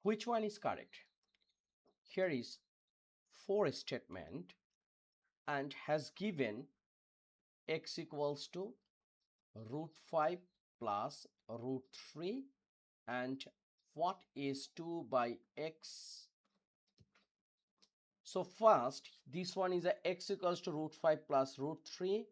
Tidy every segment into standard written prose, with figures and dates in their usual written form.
which one is correct? Here is for statement and has given x equals to root 5 plus root 3, and what is 2 by x? So first, this one is a x equals to root 5 plus root 3.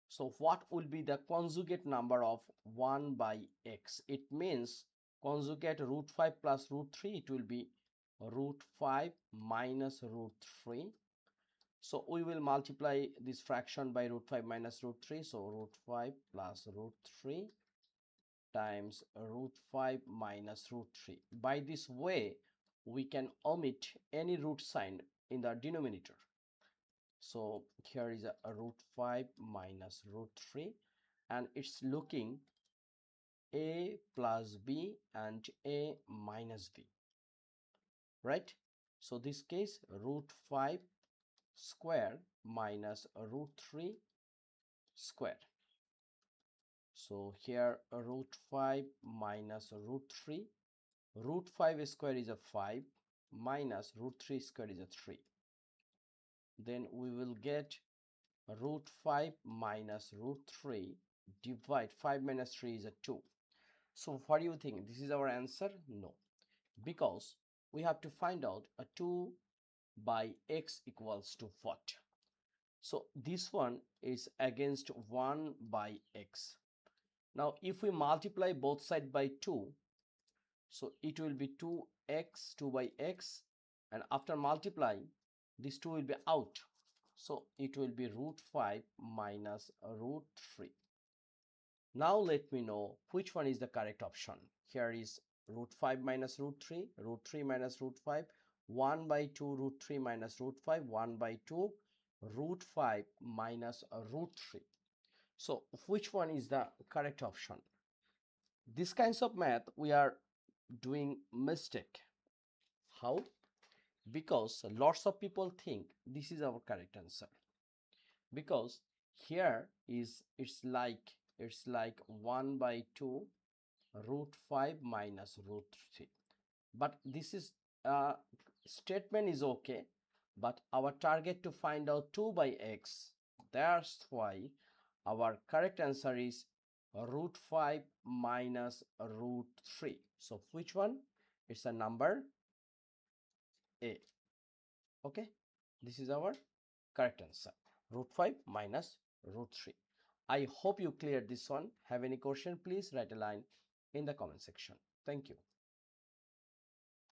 So what will be the conjugate number of 1 by x? It means conjugate root 5 plus root 3, it will be root 5 minus root 3. So we will multiply this fraction by root 5 minus root 3. So root 5 plus root 3 times root 5 minus root 3. By this way, we can omit any root sign in the denominator. So here is a root 5 minus root 3, and it's looking a plus b and a minus b, right? So this case root 5 square minus root 3 square. So here root 5 minus root 3, root 5 square is a 5 minus root 3 square is a 3. Then we will get root 5 minus root 3 divide 5 minus 3 is a 2. So what do you think? This is our answer? No, because we have to find out a 2 by x equals to what? So this one is against 1 by x. Now if we multiply both sides by 2, so it will be 2x, 2 by x, and after multiplying, this 2 will be out. So it will be root 5 minus root 3. Now let me know which one is the correct option. Here is root 5 minus root 3, root 3 minus root 5, 1 by 2 root 3 minus root 5, 1 by 2 root 5 minus root 3. So which one is the correct option? These kinds of math we are doing mistake. How? Because lots of people think this is our correct answer, because here is it's like 1 by 2 root 5 minus root 3, but this is statement is okay, but our target to find out 2 by x, that's why our correct answer is root 5 minus root 3. So which one? It's a number A. Okay, this is our correct answer, root 5 minus root 3. I hope you cleared this one. Have any question, please write a line in the comment section. Thank you.